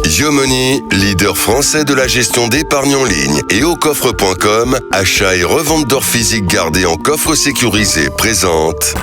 Yomoni, leader français de la gestion d'épargne en ligne, et aucoffre.com, achat et revente d'or physique gardé en coffre sécurisé, présente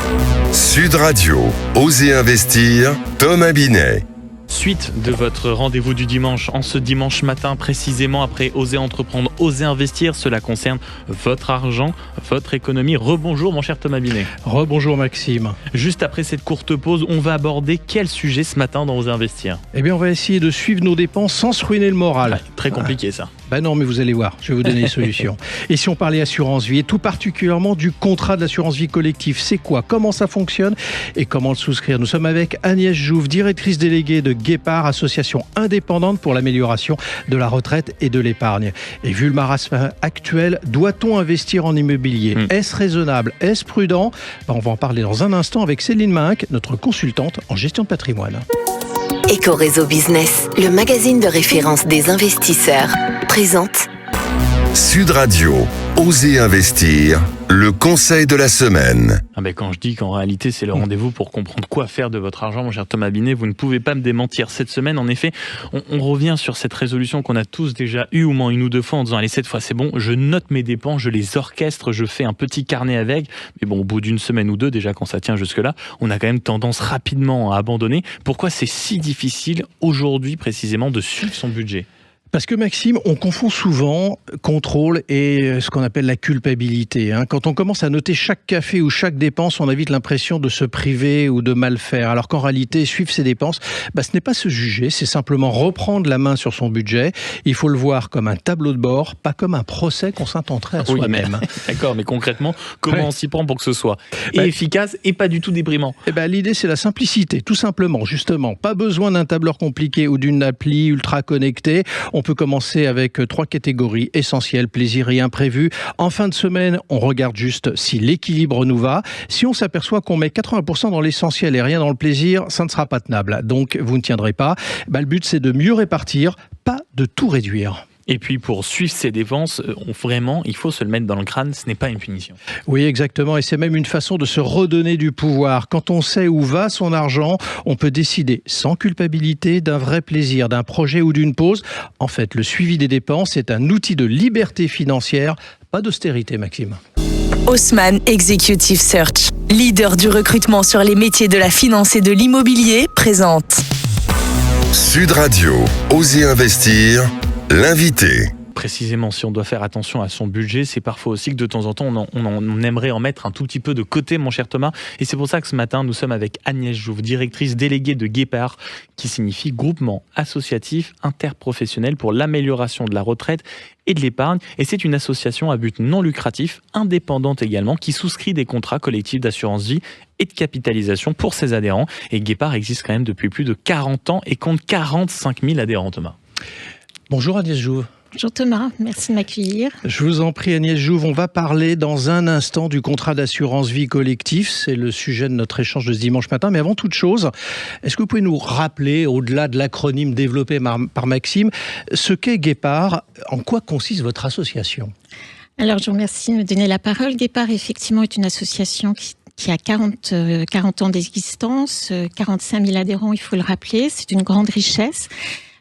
Sud Radio, Osez investir, Thomas Binet. Suite de votre rendez-vous du dimanche, en ce dimanche matin précisément, après Oser entreprendre, Oser investir, cela concerne votre argent, votre économie. Rebonjour mon cher Thomas Binet. Rebonjour Maxime. Juste après cette courte pause, on va aborder quel sujet ce matin dans Oser investir? Eh bien on va essayer de suivre nos dépenses sans se ruiner le moral. Ouais, très compliqué ça. Ben non, mais vous allez voir, je vais vous donner des solutions. Et si on parlait assurance vie, et tout particulièrement du contrat d'assurance vie collective, c'est quoi? Comment ça fonctionne? Et comment le souscrire? Nous sommes avec Agnès Jouve, directrice déléguée de Guépard, association indépendante pour l'amélioration de la retraite et de l'épargne. Et vu le marasme actuel, doit-on investir en immobilier? Est-ce raisonnable? Est-ce prudent? On va en parler dans un instant avec Céline Mahinck, notre consultante en gestion de patrimoine. Éco-réseau Business, le magazine de référence des investisseurs, présente Sud Radio, Osez investir, le conseil de la semaine. Quand je dis qu'en réalité c'est le rendez-vous pour comprendre quoi faire de votre argent, mon cher Thomas Binet, vous ne pouvez pas me démentir. Cette semaine, en effet, on revient sur cette résolution qu'on a tous déjà eue au moins une ou deux fois en disant allez, cette fois c'est bon, je note mes dépenses, je les orchestre, je fais un petit carnet avec. Mais bon, au bout d'une semaine ou deux, déjà quand ça tient jusque-là, on a quand même tendance rapidement à abandonner. Pourquoi c'est si difficile aujourd'hui précisément de suivre son budget ? Parce que Maxime, on confond souvent contrôle et ce qu'on appelle la culpabilité. Quand on commence à noter chaque café ou chaque dépense, on a vite l'impression de se priver ou de mal faire. Alors qu'en réalité, suivre ses dépenses, ce n'est pas se juger, c'est simplement reprendre la main sur son budget. Il faut le voir comme un tableau de bord, pas comme un procès qu'on s'intenterait à soi-même. D'accord, mais concrètement, comment on s'y prend pour que ce soit efficace et pas du tout déprimant? L'idée, c'est la simplicité, tout simplement, justement. Pas besoin d'un tableur compliqué ou d'une appli ultra connectée. On peut commencer avec 3 catégories essentielles, plaisir et imprévu. En fin de semaine, on regarde juste si l'équilibre nous va. Si on s'aperçoit qu'on met 80% dans l'essentiel et rien dans le plaisir, ça ne sera pas tenable. Donc, vous ne tiendrez pas. Le but, c'est de mieux répartir, pas de tout réduire. Et puis pour suivre ses dépenses, vraiment, il faut se le mettre dans le crâne, ce n'est pas une punition. Oui, exactement, et c'est même une façon de se redonner du pouvoir. Quand on sait où va son argent, on peut décider sans culpabilité d'un vrai plaisir, d'un projet ou d'une pause. En fait, le suivi des dépenses est un outil de liberté financière, pas d'austérité, Maxime. Haussmann Executive Search, leader du recrutement sur les métiers de la finance et de l'immobilier, présente Sud Radio, Osez investir, l'invité. Précisément, si on doit faire attention à son budget, c'est parfois aussi que de temps en temps, on aimerait en mettre un tout petit peu de côté, mon cher Thomas. Et c'est pour ça que ce matin, nous sommes avec Agnès Jouve, directrice déléguée de Guépard, qui signifie Groupement associatif interprofessionnel pour l'amélioration de la retraite et de l'épargne. Et c'est une association à but non lucratif, indépendante également, qui souscrit des contrats collectifs d'assurance vie et de capitalisation pour ses adhérents. Et Guépard existe quand même depuis plus de 40 ans et compte 45 000 adhérents, Thomas. Bonjour Agnès Jouve. Bonjour Thomas, merci de m'accueillir. Je vous en prie Agnès Jouve, on va parler dans un instant du contrat d'assurance vie collectif. C'est le sujet de notre échange de ce dimanche matin. Mais avant toute chose, est-ce que vous pouvez nous rappeler, au-delà de l'acronyme développé par Maxime, ce qu'est Guépard? En quoi consiste votre association? Alors je vous remercie de me donner la parole. Guépard effectivement est une association qui a 40 ans d'existence, 45 000 adhérents, il faut le rappeler. C'est une grande richesse.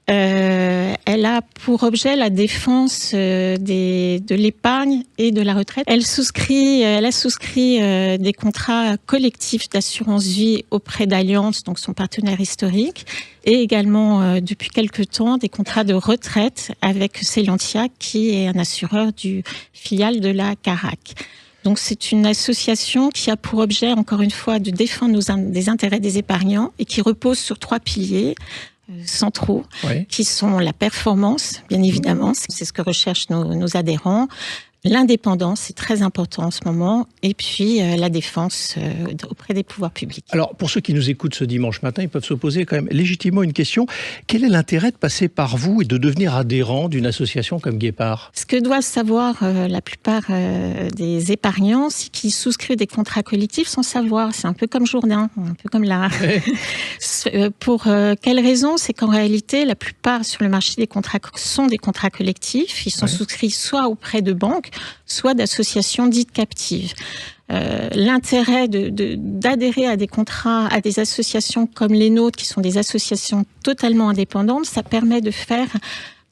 Elle a pour objet la défense de l'épargne et de la retraite. Elle a souscrit des contrats collectifs d'assurance vie auprès d'Allianz, donc son partenaire historique, et également depuis quelque temps des contrats de retraite avec Cellentia, qui est un assureur du filiale de la Carac. Donc c'est une association qui a pour objet, encore une fois, de défendre des intérêts des épargnants et qui repose sur 3 piliers centraux, qui sont la performance, bien évidemment, c'est ce que recherchent nos adhérents, L'indépendance, c'est très important en ce moment, et puis la défense auprès des pouvoirs publics. Alors, pour ceux qui nous écoutent ce dimanche matin, ils peuvent se poser quand même légitimement une question. Quel est l'intérêt de passer par vous et de devenir adhérent d'une association comme Guépard ? Ce que doivent savoir la plupart des épargnants, c'est qu'ils souscrivent des contrats collectifs sans savoir. C'est un peu comme Jourdain, un peu comme l'art. Pour quelle raison ? C'est qu'en réalité, la plupart sur le marché des contrats sont des contrats collectifs. Ils sont souscrits soit auprès de banques, soit d'associations dites captives. l'intérêt d'adhérer à des contrats, à des associations comme les nôtres, qui sont des associations totalement indépendantes, ça permet de faire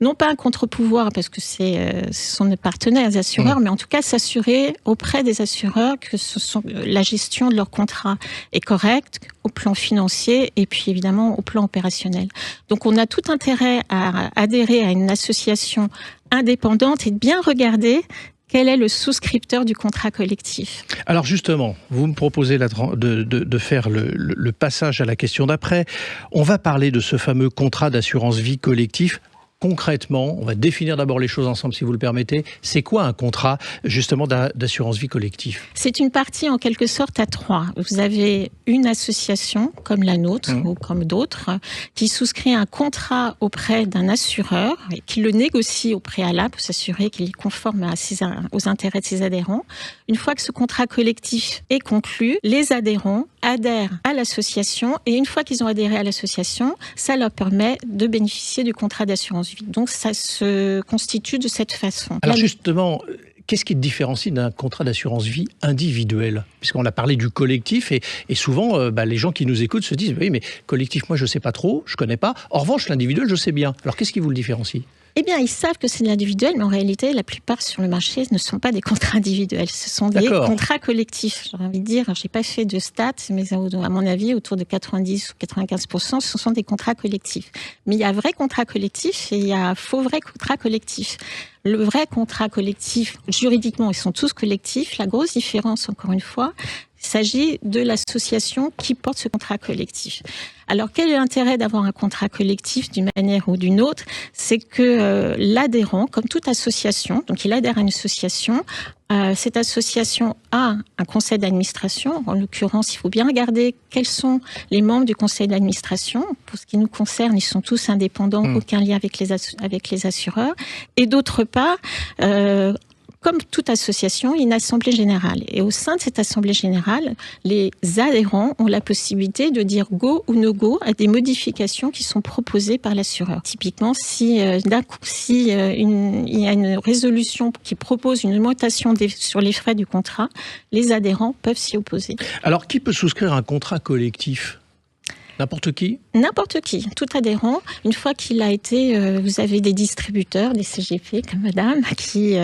non pas un contre-pouvoir, parce que ce sont nos partenaires, les assureurs, mais en tout cas s'assurer auprès des assureurs que la gestion de leur contrat est correcte au plan financier et puis évidemment au plan opérationnel. Donc on a tout intérêt à adhérer à une association indépendante et de bien regarder quel est le souscripteur du contrat collectif. Alors justement, vous me proposez de faire le passage à la question d'après. On va parler de ce fameux contrat d'assurance vie collectif. Concrètement, on va définir d'abord les choses ensemble, si vous le permettez. C'est quoi un contrat, justement, d'assurance vie collectif ? C'est une partie, en quelque sorte, à trois. Vous avez une association, comme la nôtre, ou comme d'autres, qui souscrit un contrat auprès d'un assureur, et qui le négocie au préalable pour s'assurer qu'il est conforme aux intérêts de ses adhérents. Une fois que ce contrat collectif est conclu, les adhérents adhèrent à l'association, et une fois qu'ils ont adhéré à l'association, ça leur permet de bénéficier du contrat d'assurance vie. Donc ça se constitue de cette façon. Alors justement, qu'est-ce qui te différencie d'un contrat d'assurance vie individuel ? Puisqu'on a parlé du collectif et souvent les gens qui nous écoutent se disent « Oui, mais collectif, moi je ne sais pas trop, je ne connais pas. En revanche, l'individuel, je sais bien. » Alors qu'est-ce qui vous le différencie ? Eh bien, ils savent que c'est de l'individuel, mais en réalité, la plupart sur le marché ne sont pas des contrats individuels. Ce sont des contrats collectifs. J'aurais envie de dire, je n'ai pas fait de stats, mais à mon avis, autour de 90 ou 95%, ce sont des contrats collectifs. Mais il y a vrai contrat collectif et il y a faux vrai contrat collectif. Le vrai contrat collectif, juridiquement, ils sont tous collectifs. La grosse différence, encore une fois, il s'agit de l'association qui porte ce contrat collectif. Alors, quel est l'intérêt d'avoir un contrat collectif d'une manière ou d'une autre ? C'est que l'adhérent, comme toute association, donc il adhère à une association, cette association a un conseil d'administration. En l'occurrence, il faut bien regarder quels sont les membres du conseil d'administration. Pour ce qui nous concerne, ils sont tous indépendants, aucun lien avec les assureurs. Et d'autre part, comme toute association, il y a une assemblée générale. Et au sein de cette assemblée générale, les adhérents ont la possibilité de dire go ou no go à des modifications qui sont proposées par l'assureur. Typiquement, si il y a une résolution qui propose une augmentation sur les frais du contrat, les adhérents peuvent s'y opposer. Alors, qui peut souscrire un contrat collectif ? N'importe qui ? N'importe qui, tout adhérent. Une fois qu'il a été, vous avez des distributeurs, des CGP comme madame, qui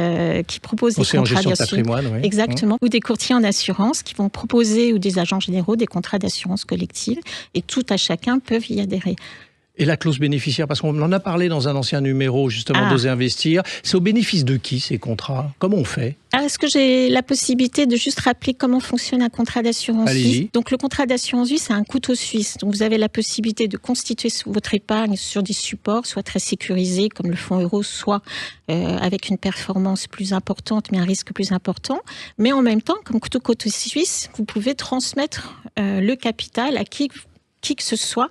proposent des contrats en gestion de patrimoine, oui. Exactement, ou des courtiers en assurance qui vont proposer, ou des agents généraux, des contrats d'assurance collective, et tout à chacun peuvent y adhérer. Et la clause bénéficiaire, parce qu'on en a parlé dans un ancien numéro, justement, d'Oser Investir. C'est au bénéfice de qui, ces contrats ? Comment on fait ? Est-ce que j'ai la possibilité de juste rappeler comment fonctionne un contrat d'assurance vie ? Donc, le contrat d'assurance vie, c'est un couteau suisse. Donc, vous avez la possibilité de constituer votre épargne sur des supports, soit très sécurisés, comme le fonds euro, soit avec une performance plus importante, mais un risque plus important. Mais en même temps, comme couteau suisse, vous pouvez transmettre le capital à qui que ce soit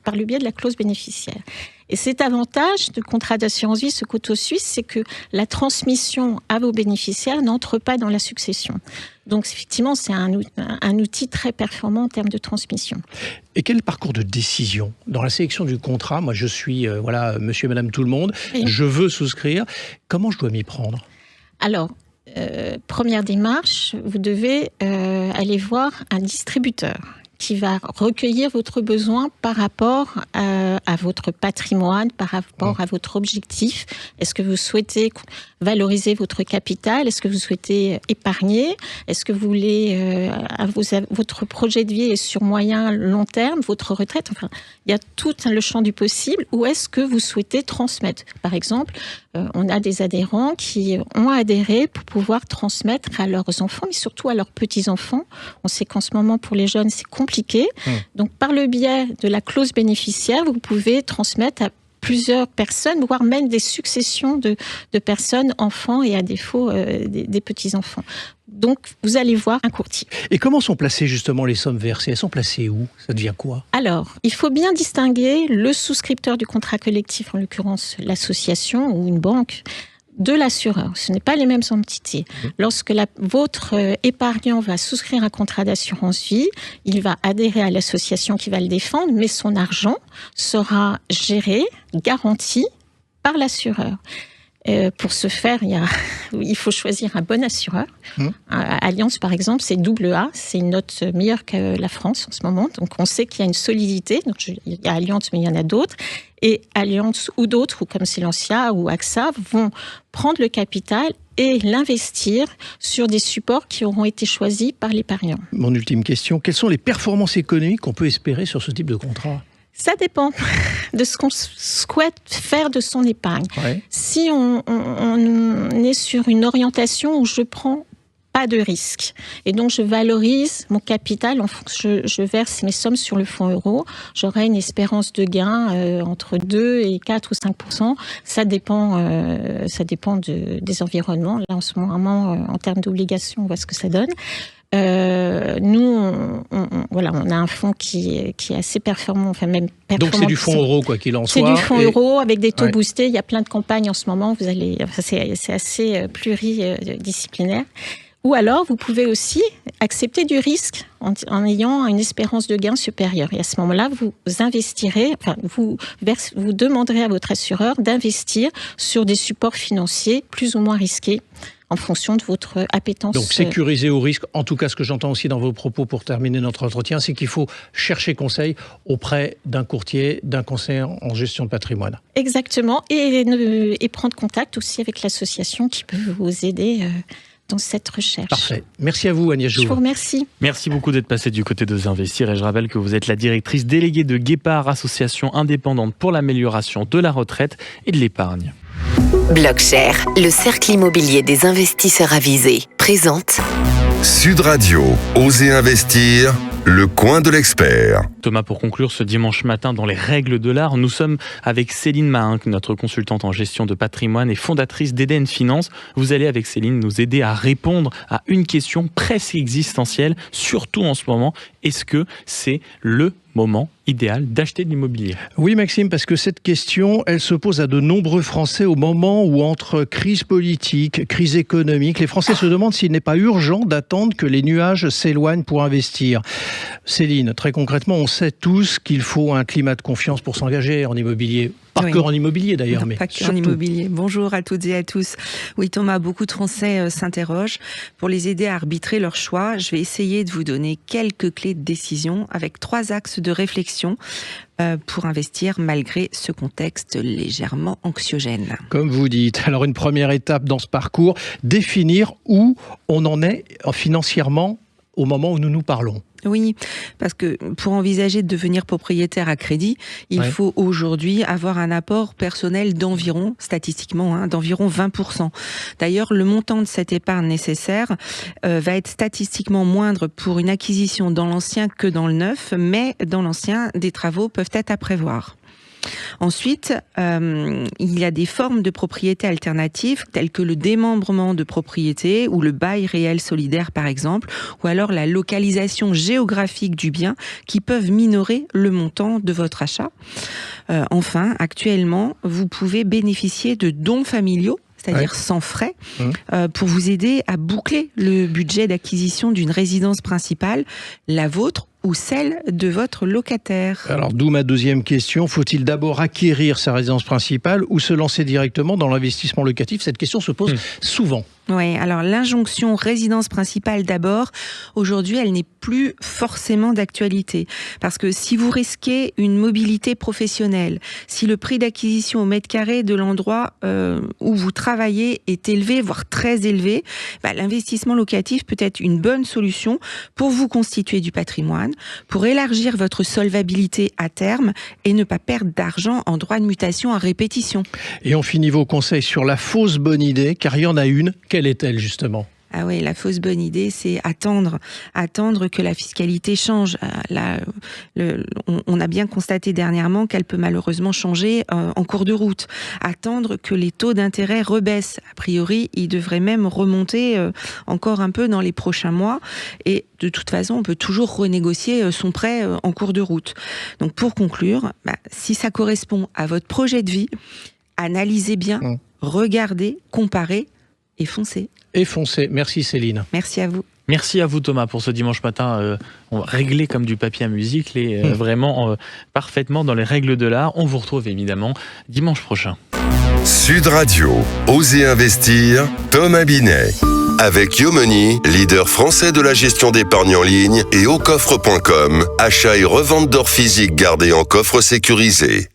par le biais de la clause bénéficiaire. Et cet avantage de contrat d'assurance vie, ce couteau suisse, c'est que la transmission à vos bénéficiaires n'entre pas dans la succession. Donc effectivement, c'est un outil très performant en termes de transmission. Et quel est le parcours de décision ? Dans la sélection du contrat, moi je suis monsieur et madame tout le monde, oui. Je veux souscrire. Comment je dois m'y prendre ? Alors, première démarche, vous devez aller voir un distributeur qui va recueillir votre besoin par rapport à votre patrimoine, par rapport à votre objectif. Est-ce que vous souhaitez valoriser votre capital ? Est-ce que vous souhaitez épargner ? Est-ce que vous voulez votre projet de vie est sur moyen, long terme, votre retraite ? Enfin, il y a tout le champ du possible. Ou est-ce que vous souhaitez transmettre ? Par exemple, on a des adhérents qui ont adhéré pour pouvoir transmettre à leurs enfants, mais surtout à leurs petits-enfants. On sait qu'en ce moment, pour les jeunes, c'est compliqué. Donc, par le biais de la clause bénéficiaire, vous pouvez transmettre à plusieurs personnes, voire même des successions de personnes, enfants et à défaut des petits-enfants. Donc, vous allez voir un courtier. Et comment sont placées justement les sommes versées ? Elles sont placées où ? Ça devient quoi ? Alors, il faut bien distinguer le souscripteur du contrat collectif, en l'occurrence l'association ou une banque, de l'assureur. Ce n'est pas les mêmes entités. Lorsque votre épargnant va souscrire un contrat d'assurance vie, il va adhérer à l'association qui va le défendre, mais son argent sera géré, garanti par l'assureur. Pour ce faire, il faut choisir un bon assureur. Allianz, par exemple, c'est AA, c'est une note meilleure que la France en ce moment. Donc, on sait qu'il y a une solidité. Donc, il y a Allianz, mais il y en a d'autres. Et Allianz ou d'autres, ou comme Silencia ou AXA, vont prendre le capital et l'investir sur des supports qui auront été choisis par l'épargnant. Mon ultime question, quelles sont les performances économiques qu'on peut espérer sur ce type de contrat ? Ça dépend de ce qu'on souhaite faire de son épargne. Ouais. Si on est sur une orientation où je prends pas de risque et donc je valorise mon capital, je verse mes sommes sur le fonds euro, j'aurai une espérance de gain entre 2 et 4 ou 5%. Ça dépend des environnements. Là, en ce moment, en termes d'obligations, on voit ce que ça donne. Nous, on a un fonds qui est assez performant, enfin même performant. Donc c'est du fonds euro, quoi qu'il en soit. C'est du fonds euro avec des taux boostés. Il y a plein de campagnes en ce moment. C'est assez pluridisciplinaire. Ou alors, vous pouvez aussi accepter du risque en ayant une espérance de gain supérieure. Et à ce moment-là, vous demanderez à votre assureur d'investir sur des supports financiers plus ou moins risqués, en fonction de votre appétence. Donc sécuriser au risque, en tout cas ce que j'entends aussi dans vos propos pour terminer notre entretien, c'est qu'il faut chercher conseil auprès d'un courtier, d'un conseiller en gestion de patrimoine. Exactement, et prendre contact aussi avec l'association qui peut vous aider dans cette recherche. Parfait. Merci à vous, Agnès Jouve. Je vous remercie. Merci beaucoup d'être passé du côté d'Oser Investir et je rappelle que vous êtes la directrice déléguée de Guépard, association indépendante pour l'amélioration de la retraite et de l'épargne. Blockshare, le cercle immobilier des investisseurs avisés, présente Sud Radio, Oser Investir, le coin de l'expert. Thomas, pour conclure ce dimanche matin dans les règles de l'art, nous sommes avec Céline Mahinck, notre consultante en gestion de patrimoine et fondatrice d'Eden Finance. Vous allez avec Céline nous aider à répondre à une question presque existentielle, surtout en ce moment. Est-ce que c'est le moment idéal d'acheter de l'immobilier? Oui, Maxime, parce que cette question, elle se pose à de nombreux Français au moment où, entre crise politique, crise économique, les Français se demandent s'il n'est pas urgent d'attendre que les nuages s'éloignent pour investir. Céline, très concrètement, on sait tous qu'il faut un climat de confiance pour s'engager en immobilier. Pas que en immobilier d'ailleurs, mais pas que surtout. En immobilier. Bonjour à toutes et à tous. Oui, Thomas, beaucoup de Français s'interrogent. Pour les aider à arbitrer leur choix, je vais essayer de vous donner quelques clés de décision avec 3 axes de réflexion pour investir malgré ce contexte légèrement anxiogène. Comme vous dites, alors une première étape dans ce parcours, définir où on en est financièrement au moment où nous nous parlons. Oui, parce que pour envisager de devenir propriétaire à crédit, il faut aujourd'hui avoir un apport personnel d'environ, statistiquement, d'environ 20%. D'ailleurs, le montant de cette épargne nécessaire va être statistiquement moindre pour une acquisition dans l'ancien que dans le neuf, mais dans l'ancien, des travaux peuvent être à prévoir. Ensuite, il y a des formes de propriété alternatives telles que le démembrement de propriété ou le bail réel solidaire par exemple, ou alors la localisation géographique du bien qui peuvent minorer le montant de votre achat. Enfin, actuellement, vous pouvez bénéficier de dons familiaux, c'est-à-dire sans frais, pour vous aider à boucler le budget d'acquisition d'une résidence principale, la vôtre ou celle de votre locataire. Alors, d'où ma deuxième question. Faut-il d'abord acquérir sa résidence principale ou se lancer directement dans l'investissement locatif? Cette question se pose souvent. Oui, alors l'injonction résidence principale d'abord, aujourd'hui, elle n'est plus forcément d'actualité. Parce que si vous risquez une mobilité professionnelle, si le prix d'acquisition au mètre carré de l'endroit où vous travaillez est élevé, voire très élevé, l'investissement locatif peut être une bonne solution pour vous constituer du patrimoine, pour élargir votre solvabilité à terme et ne pas perdre d'argent en droit de mutation à répétition. Et on finit vos conseils sur la fausse bonne idée, car il y en a une. Quelle est-elle justement ? Ah oui, la fausse bonne idée, c'est attendre que la fiscalité change. Là, on a bien constaté dernièrement qu'elle peut malheureusement changer en cours de route. Attendre que les taux d'intérêt rebaissent. A priori, ils devraient même remonter encore un peu dans les prochains mois. Et de toute façon, on peut toujours renégocier son prêt en cours de route. Donc pour conclure, si ça correspond à votre projet de vie, analysez bien, regardez, comparez et foncez. Et foncez. Merci Céline. Merci à vous. Merci à vous Thomas pour ce dimanche matin réglé comme du papier à musique, vraiment parfaitement dans les règles de l'art. On vous retrouve évidemment dimanche prochain. Sud Radio, Osez investir, Thomas Binet. Avec Yomoni, leader français de la gestion d'épargne en ligne, et aucoffre.com, achat et revente d'or physique gardé en coffre sécurisé.